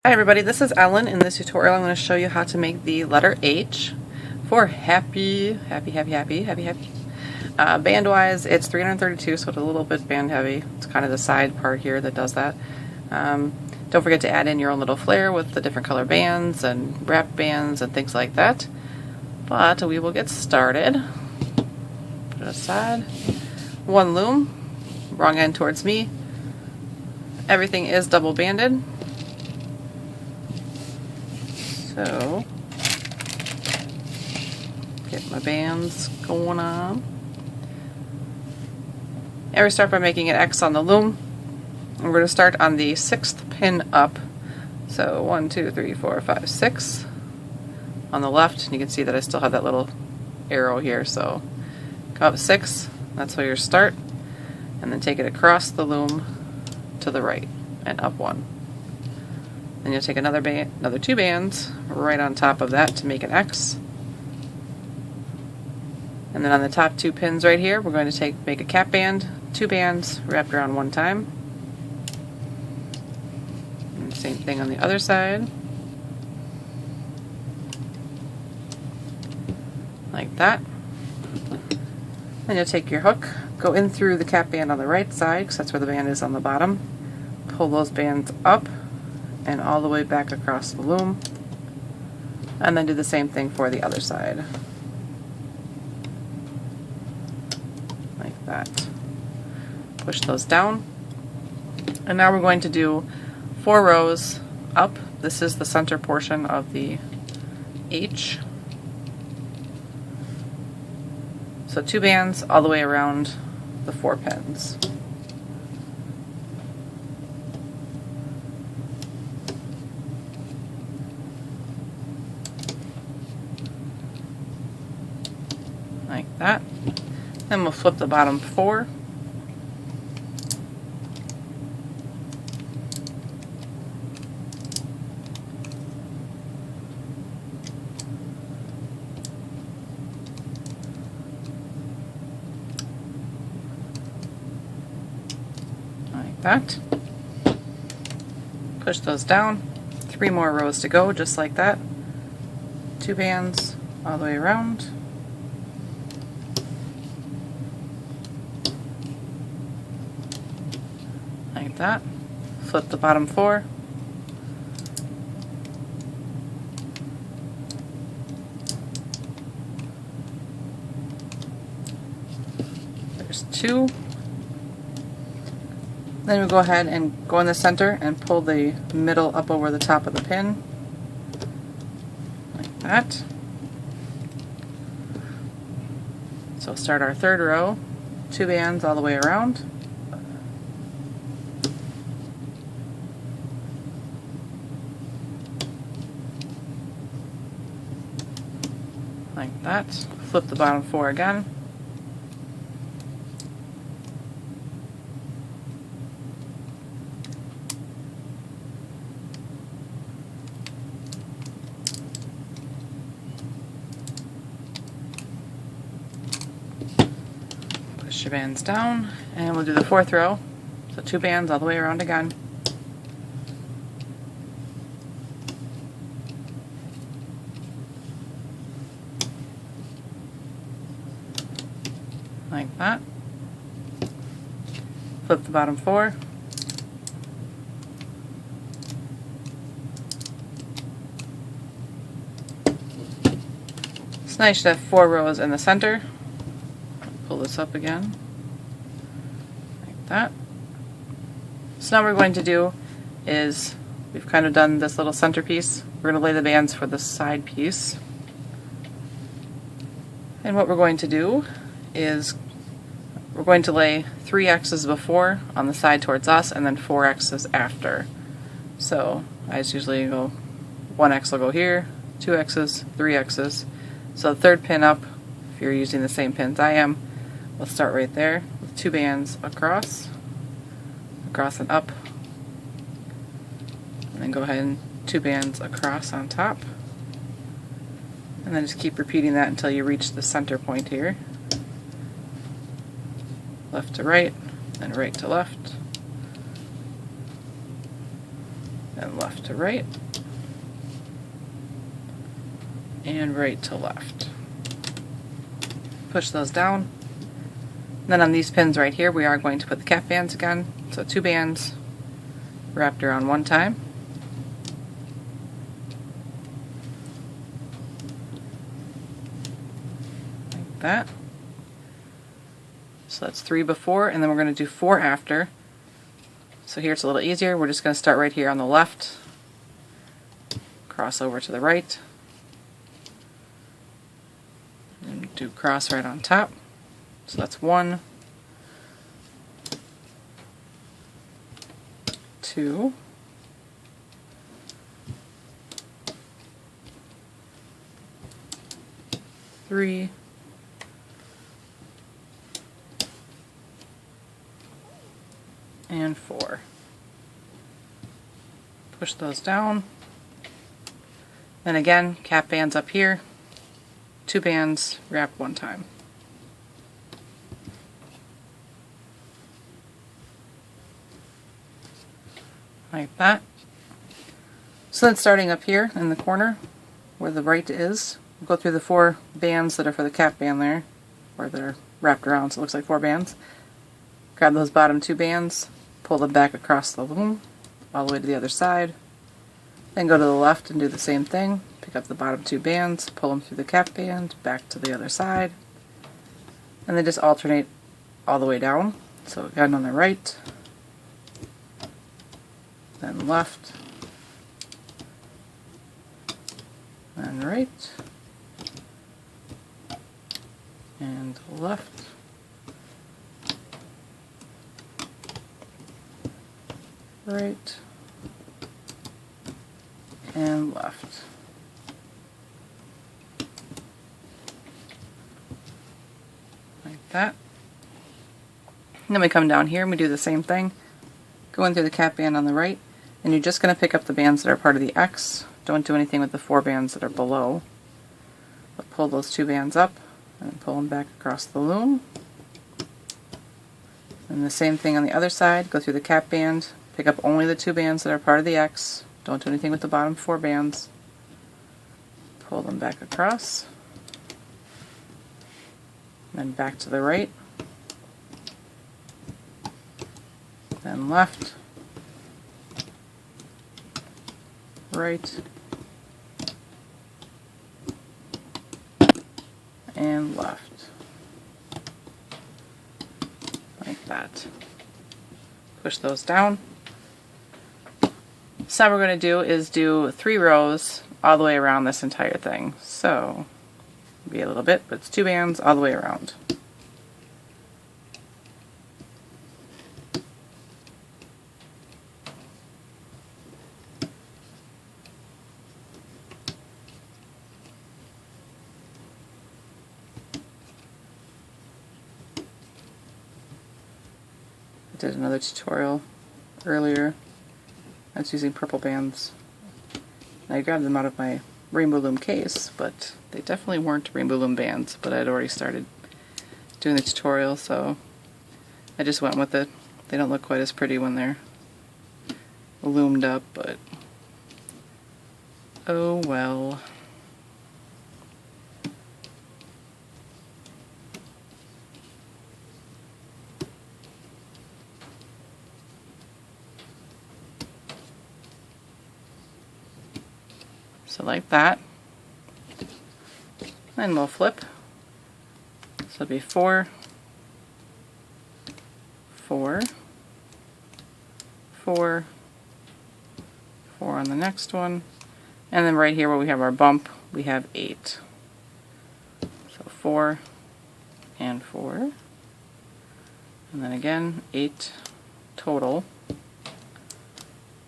Hi everybody, this is Ellen. In this tutorial I'm going to show you how to make the letter H for happy. Band-wise it's 332, so it's a little bit band heavy. It's kind of the side part here that does that. Don't forget to add in your own little flair with the different color bands and wrap bands and things like that. But we will get started. Put it aside. One loom, wrong end towards me. Everything is double banded. So, get my bands going on. And we start by making an X on the loom. And we're going to start on the 6th pin up. So 1, 2, 3, 4, 5, 6 on the left. And you can see that I still have that little arrow here. So come up 6, that's where you start. And then take it across the loom to the right and up 1. Then you'll take another 2 bands right on top of that to make an X. And then on the top 2 pins right here, we're going to make a cap band, 2 bands wrapped around 1 time. And same thing on the other side. Like that. Then you'll take your hook, go in through the cap band on the right side, because that's where the band is on the bottom. Pull those bands up and all the way back across the loom, and then do the same thing for the other side, like that. Push those down, and now we're going to do 4 rows up. This is the center portion of the H, so 2 bands all the way around the 4 pins. Like that. Then we'll flip the bottom 4. Like that. Push those down. 3 more rows to go, just like that. 2 bands all the way around. Like that. Flip the bottom 4. There's 2. Then we go ahead and go in the center and pull the middle up over the top of the pin. Like that. So start our 3rd row, 2 bands all the way around. Like that. Flip the bottom 4 again. Push your bands down, and we'll do the 4th row. So 2 bands all the way around again. Like that. Flip the bottom 4. It's nice to have 4 rows in the center. Pull this up again. Like that. So now what we're going to do is, we've kind of done this little centerpiece. We're going to lay the bands for the side piece. And what we're going to do is we're going to lay 3 X's before on the side towards us, and then 4 X's after. So I just usually go 1 X will go here, 2 X's, 3 X's. So the 3rd pin up, if you're using the same pins I am, we'll start right there with 2 bands across and up, and then go ahead and 2 bands across on top. And then just keep repeating that until you reach the center point here. Left to right, then right to left, and left. left to right, and right to left. Push those down. Then on these pins right here, we are going to put the cap bands again. So 2 bands wrapped around one time. Like that. So that's 3 before, and then we're going to do 4 after. So here it's a little easier. We're just going to start right here on the left, cross over to the right, and do cross right on top. So that's 1, 2, 3, and 4. Push those down. And again, cap bands up here, 2 bands, wrap one time. Like that. So then starting up here in the corner where the right is, we'll go through the 4 bands that are for the cap band there, where they're wrapped around, so it looks like 4 bands. Grab those bottom 2 bands, pull them back across the loom, all the way to the other side. Then go to the left and do the same thing. Pick up the bottom 2 bands, pull them through the cap band, back to the other side. And then just alternate all the way down. So again on the right, then left, then right, and left, right, and left. Like that. And then we come down here and we do the same thing. Go in through the cap band on the right, and you're just going to pick up the bands that are part of the X. Don't do anything with the 4 bands that are below. But pull those 2 bands up and pull them back across the loom. And the same thing on the other side. Go through the cap band, pick up only the 2 bands that are part of the X. Don't do anything with the bottom 4 bands. Pull them back across. Then back to the right. Then left. Right. And left. Like that. Push those down. So what we're going to do is do 3 rows all the way around this entire thing. So, be a little bit, but it's 2 bands all the way around. I did another tutorial earlier. I was using purple bands. I grabbed them out of my Rainbow Loom case, but they definitely weren't Rainbow Loom bands, but I'd already started doing the tutorial, so I just went with it. They don't look quite as pretty when they're loomed up, but oh well. So like that. Then we'll flip. So it'll be 4, 4, 4, 4 on the next one, and then right here where we have our bump, we have 8. So 4 and 4, and then again 8 total,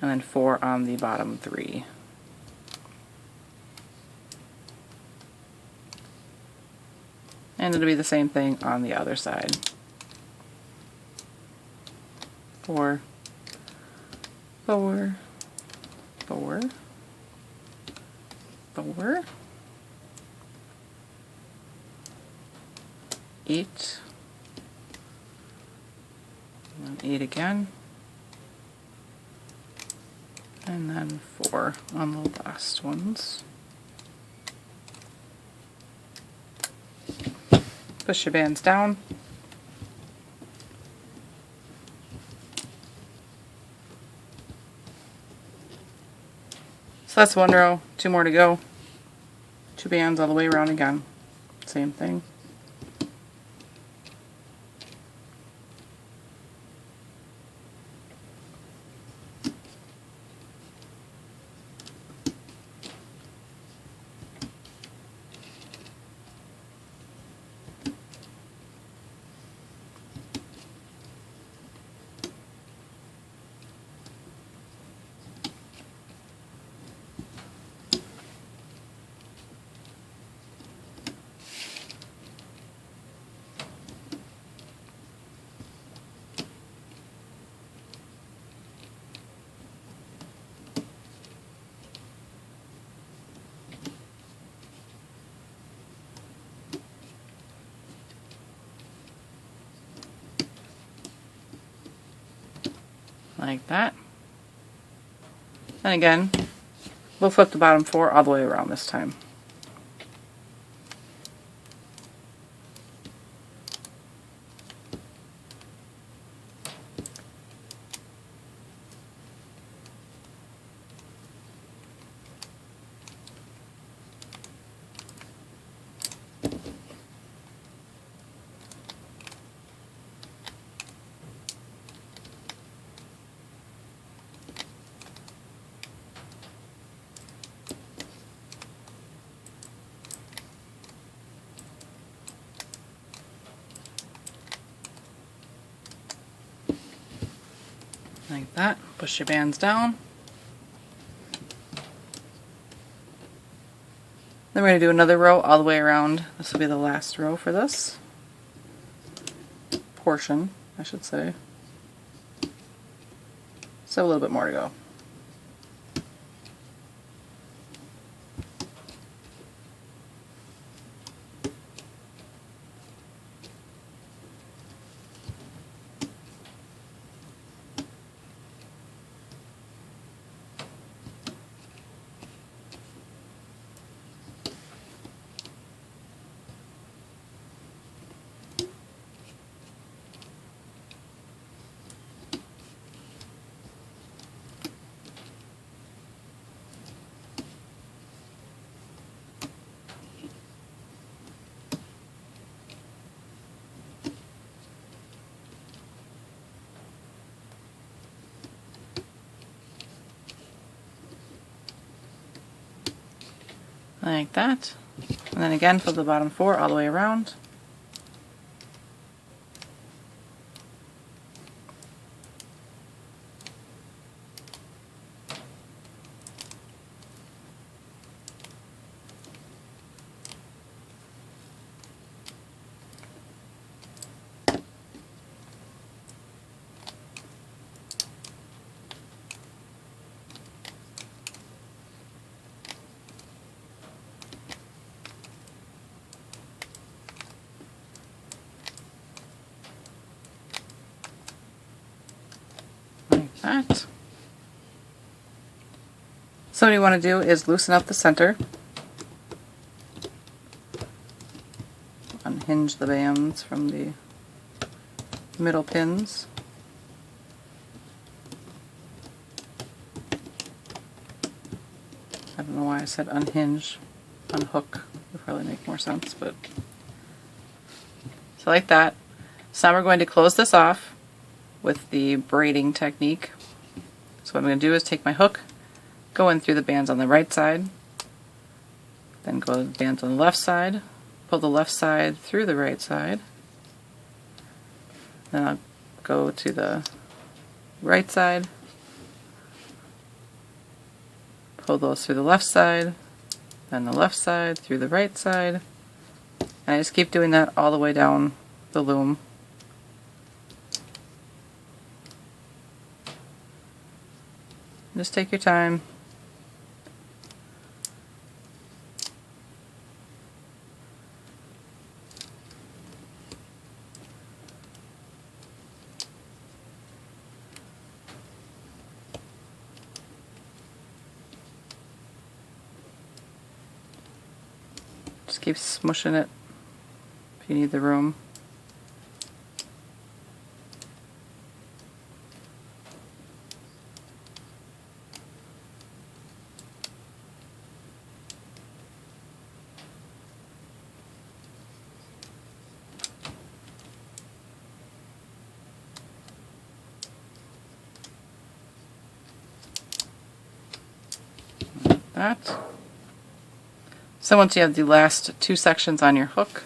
and then 4 on the bottom 3. And it'll be the same thing on the other side. 4, 4, 4, 4, 8, and 8 again, And then 4 on the last ones. Push your bands down. So that's 1 row, 2 more to go. 2 bands all the way around again. Same thing. Like that. And again, we'll flip the bottom 4 all the way around this time. Like that. Push your bands down. Then we're going to do another row all the way around. This will be the last row for this portion, I should say. So a little bit more to go. Like that. And then again flip the bottom 4 all the way around. That. So what you want to do is loosen up the center, unhinge the bands from the middle pins, I don't know why I said unhinge, unhook would probably make more sense, but so like that. So now we're going to close this off with the braiding technique. So what I'm going to do is take my hook, go in through the bands on the right side, then go to the bands on the left side, pull the left side through the right side, then I'll go to the right side, pull those through the left side, then the left side through the right side, and I just keep doing that all the way down the loom. Just take your time. Just keep smushing it if you need the room. That. So once you have the last two sections on your hook,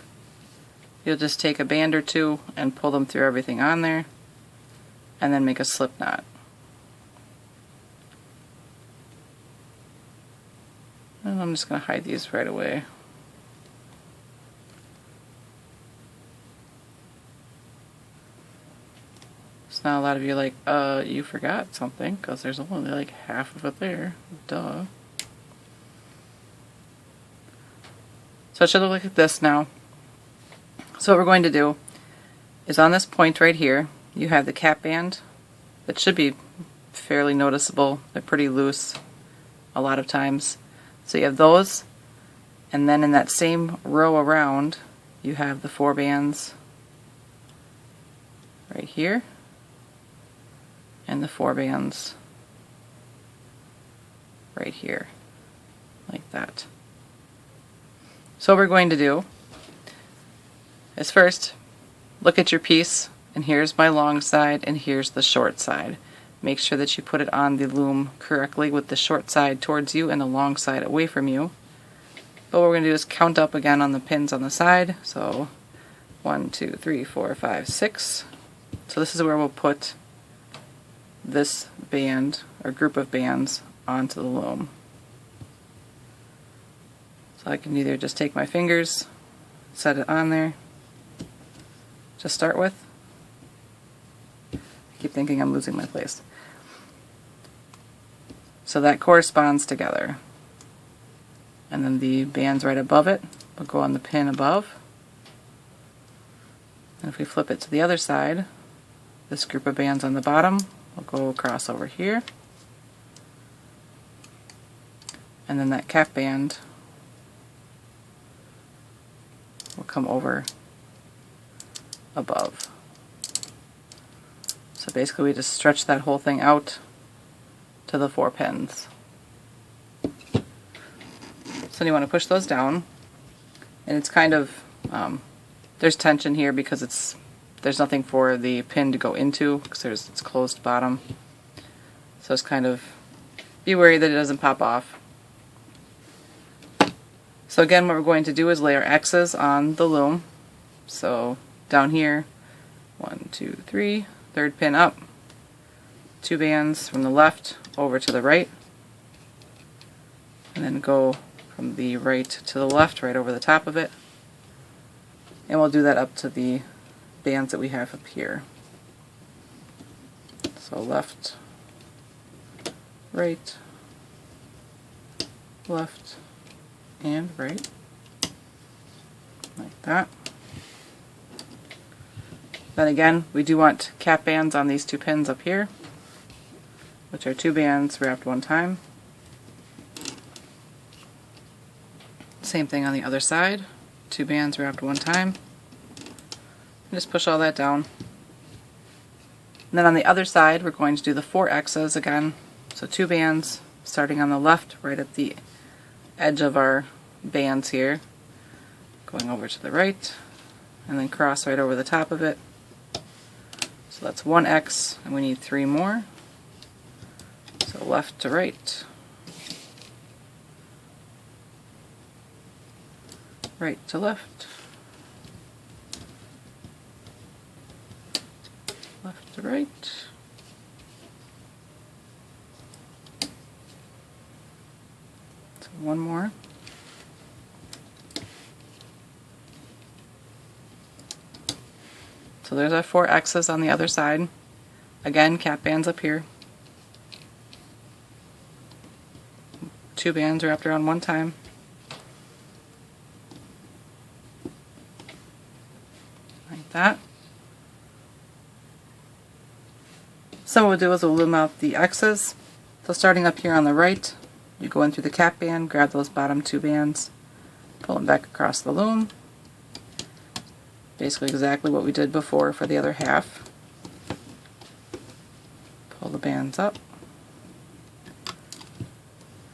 you'll just take a band or two and pull them through everything on there, and then make a slip knot. And I'm just going to hide these right away. So now a lot of you are like, you forgot something, because there's only like half of it there. Duh. So it should look like this now. So what we're going to do is on this point right here, you have the cap band. It should be fairly noticeable. They're pretty loose a lot of times. So you have those, and then in that same row around, you have the 4 bands right here, and the 4 bands right here, like that. So what we're going to do is first look at your piece, and here's my long side and here's the short side. Make sure that you put it on the loom correctly with the short side towards you and the long side away from you. But what we're going to do is count up again on the pins on the side. So 1, 2, 3, 4, 5, 6. So this is where we'll put this band or group of bands onto the loom. So I can either just take my fingers, set it on there to start with. I keep thinking I'm losing my place. So that corresponds together. And then the bands right above it will go on the pin above. And if we flip it to the other side, this group of bands on the bottom will go across over here. And then that cap band will come over above. So basically we just stretch that whole thing out to the 4 pins. So you want to push those down, and it's kind of there's tension here because there's nothing for the pin to go into because it's closed bottom. So it's kind of, be wary that it doesn't pop off. So again, what we're going to do is lay our X's on the loom. So down here, 1, 2, 3, third pin up, 2 bands from the left over to the right, and then go from the right to the left, right over the top of it. And we'll do that up to the bands that we have up here. So left, right, left, and right, like that. Then again, we do want cap bands on these 2 pins up here, which are 2 bands wrapped one time. Same thing on the other side, 2 bands wrapped one time. And just push all that down. And then on the other side, we're going to do the 4 X's again. So 2 bands starting on the left, right at the edge of our bands here, going over to the right, and then cross right over the top of it. So that's 1 X, and we need 3 more. So left to right, right to left, left to right, so 1 more. So there's our 4 X's on the other side. Again, cap bands up here. 2 bands wrapped around one time. Like that. So what we'll do is we'll loom out the X's. So starting up here on the right, you go in through the cap band, grab those bottom 2 bands, Pull them back across the loom. Basically exactly what we did before for the other half. Pull the bands up.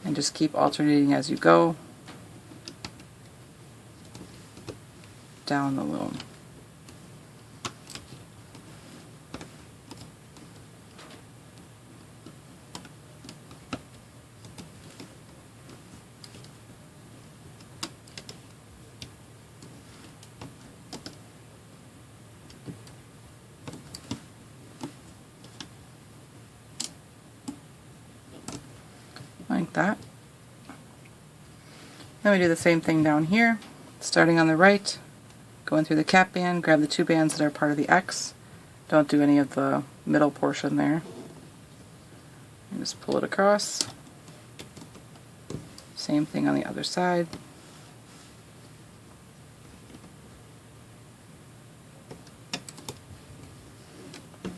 And just keep alternating as you go down the loom. Like that. Then we do the same thing down here, starting on the right, going through the cap band, grab the two bands that are part of the X. Don't do any of the middle portion there. And just pull it across. Same thing on the other side.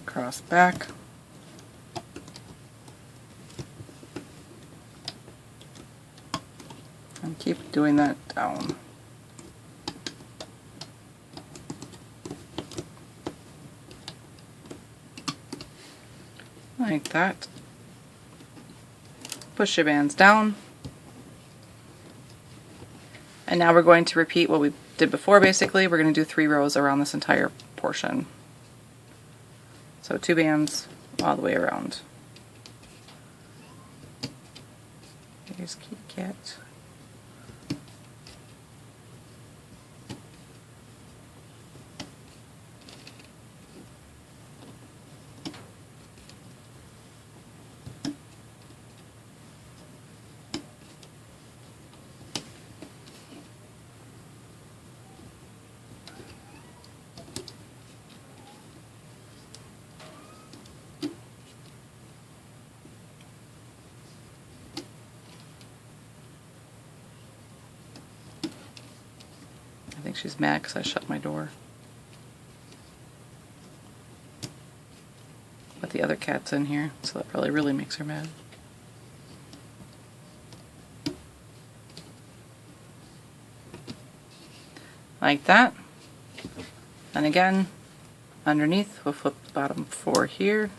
Cross back. And keep doing that down. Like that. Push your bands down. And now we're going to repeat what we did before basically. We're going to do 3 rows around this entire portion. So 2 bands all the way around. Here's Kitty Cat. I think she's mad because I shut my door. But the other cat's in here, so that probably really makes her mad. Like that. And again, underneath, we'll flip the bottom 4 here,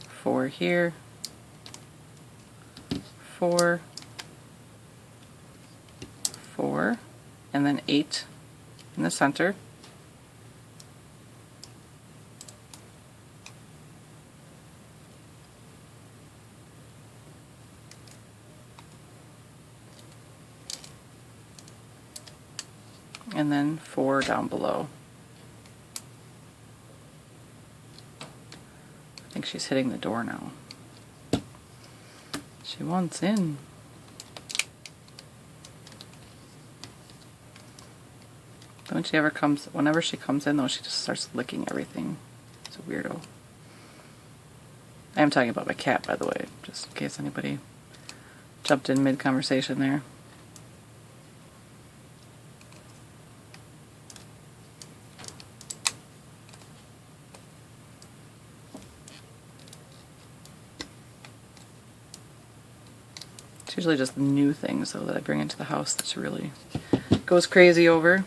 4 here, 4, 4, and then 8 in the center. And then 4 down below. I think she's hitting the door now. She wants in. When she ever comes, whenever she comes in though, she just starts licking everything. It's a weirdo. I am talking about my cat, by the way, just in case anybody jumped in mid-conversation there. It's usually just new things though that I bring into the house that she really goes crazy over.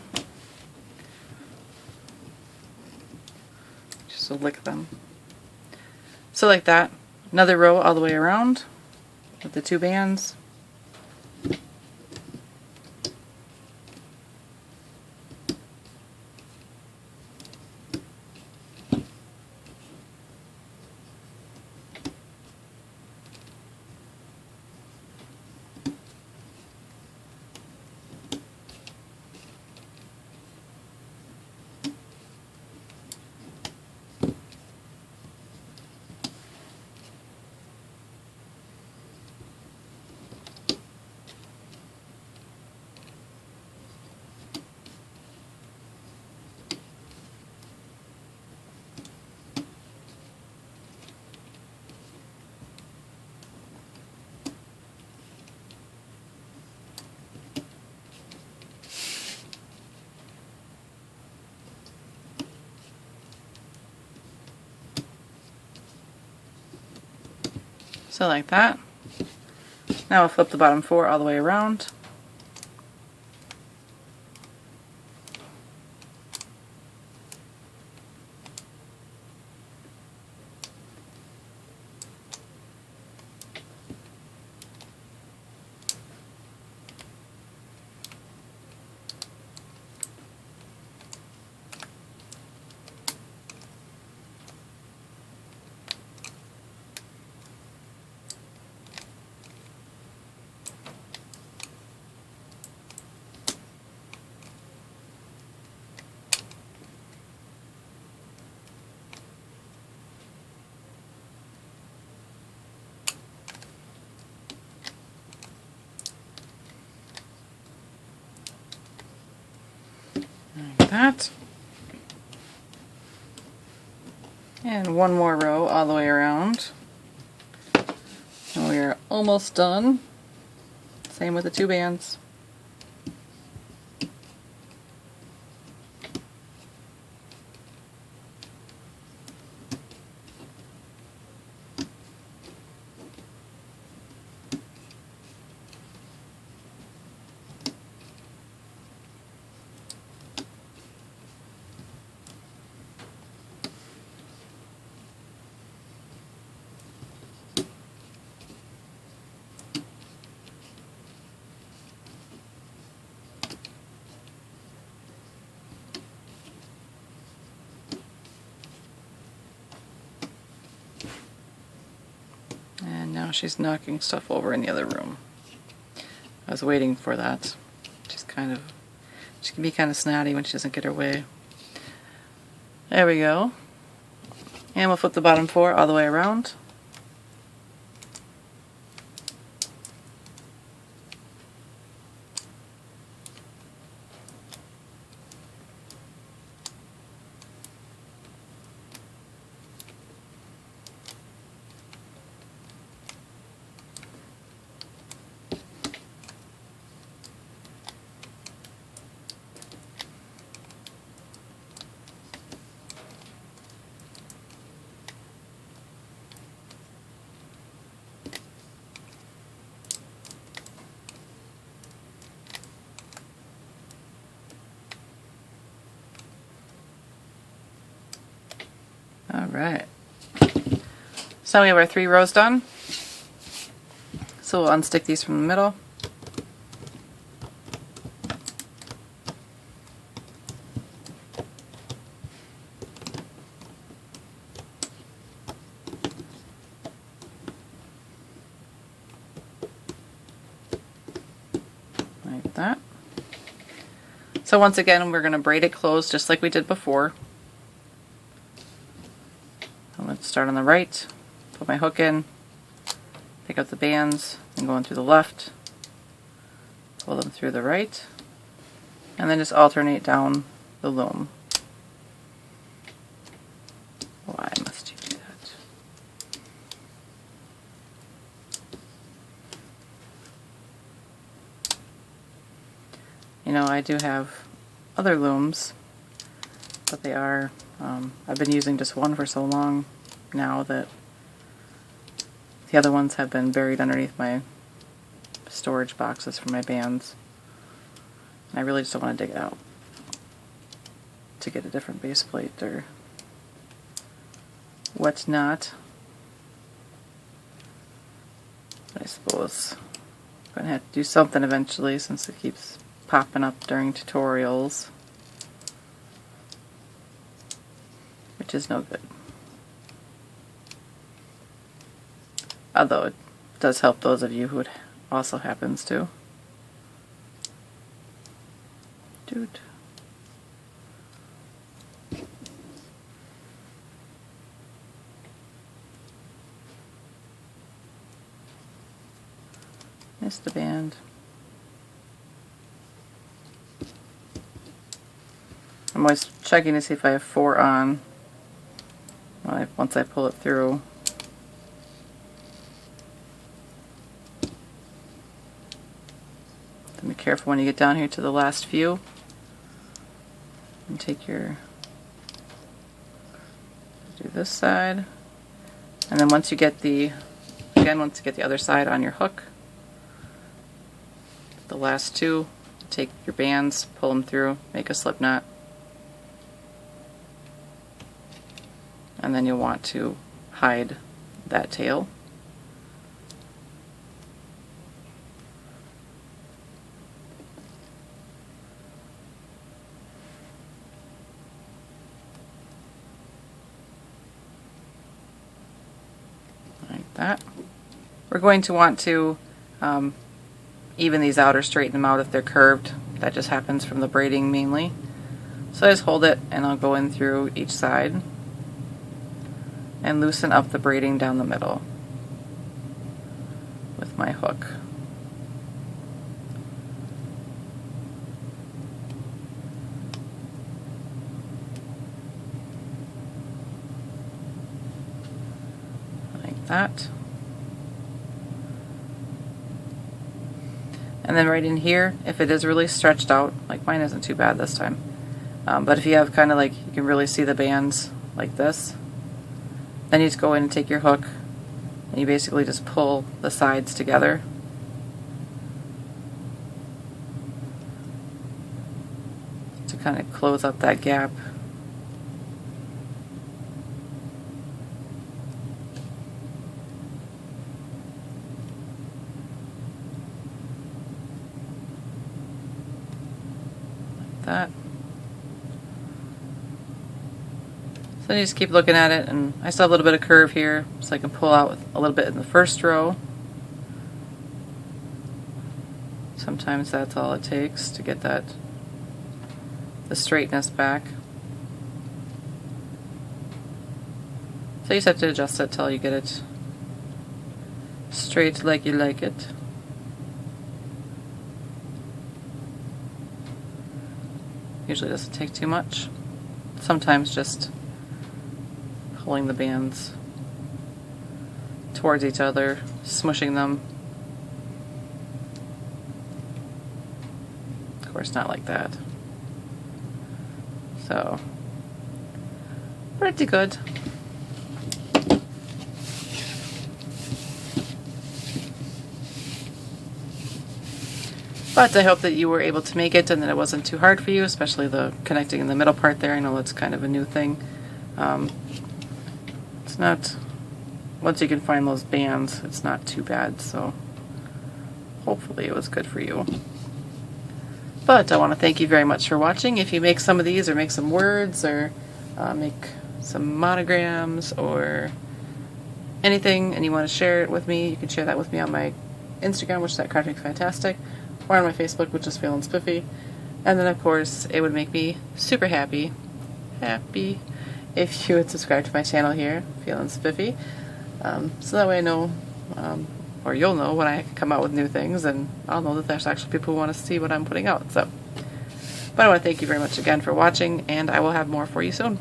Just to lick them. So like that. Another row all the way around with the 2 bands. So like that. Now we'll flip the bottom 4 all the way around. Like that. And one more row all the way around. And we are almost done. Same with the 2 bands. And now she's knocking stuff over in the other room. I was waiting for that. She can be kind of snotty when she doesn't get her way. There we go. And we'll flip the bottom 4 all the way around. Alright, so we have our 3 rows done. So we'll unstick these from the middle. Like that. So once again, we're going to braid it closed just like we did before. Let's start on the right, put my hook in, pick up the bands, and go in through the left, pull them through the right, and then just alternate down the loom. Why must you do that? You know, I do have other looms, but they are, I've been using just one for so long now that the other ones have been buried underneath my storage boxes for my bands. And I really just don't want to dig it out to get a different base plate or whatnot. But I suppose I'm going to have to do something eventually since it keeps popping up during tutorials, which is no good. Although it does help those of you who it also happens to. Dude. Missed the band. I'm always checking to see if I have 4 on once I pull it through. Be careful when you get down here to the last few and take your, do this side, and then once you get the other side on your hook, the last 2, take your bands, pull them through, make a slip knot, and then you'll want to hide that tail. That. We're going to want to even these out or straighten them out if they're curved. That just happens from the braiding mainly. So I just hold it and I'll go in through each side and loosen up the braiding down the middle with my hook. like that. And then right in here, if it is really stretched out, like mine isn't too bad this time, but if you have kind of like, you can really see the bands like this, then you just go in and take your hook and you basically just pull the sides together. To kind of close up that gap. That. So you just keep looking at it, and I still have a little bit of curve here, so I can pull out a little bit in the first row. Sometimes that's all it takes to get the straightness back. So you just have to adjust it till you get it straight like you like it. Usually doesn't take too much. Sometimes just pulling the bands towards each other, smushing them. Of course, not like that. So, pretty good. But I hope that you were able to make it and that it wasn't too hard for you, especially the connecting in the middle part there. I know that's kind of a new thing. It's not, once you can find those bands, it's not too bad, so hopefully it was good for you. But I want to thank you very much for watching. If you make some of these, or make some words, or make some monograms, or anything, and you want to share it with me, you can share that with me on my Instagram, which is at Crafting Fantastic, or on my Facebook, which is feelinspiffy. And then, of course, it would make me super happy if you would subscribe to my channel here, feelinspiffy, so that way I know, or you'll know when I come out with new things, and I'll know that there's actually people who want to see what I'm putting out. So, but I want to thank you very much again for watching, and I will have more for you soon.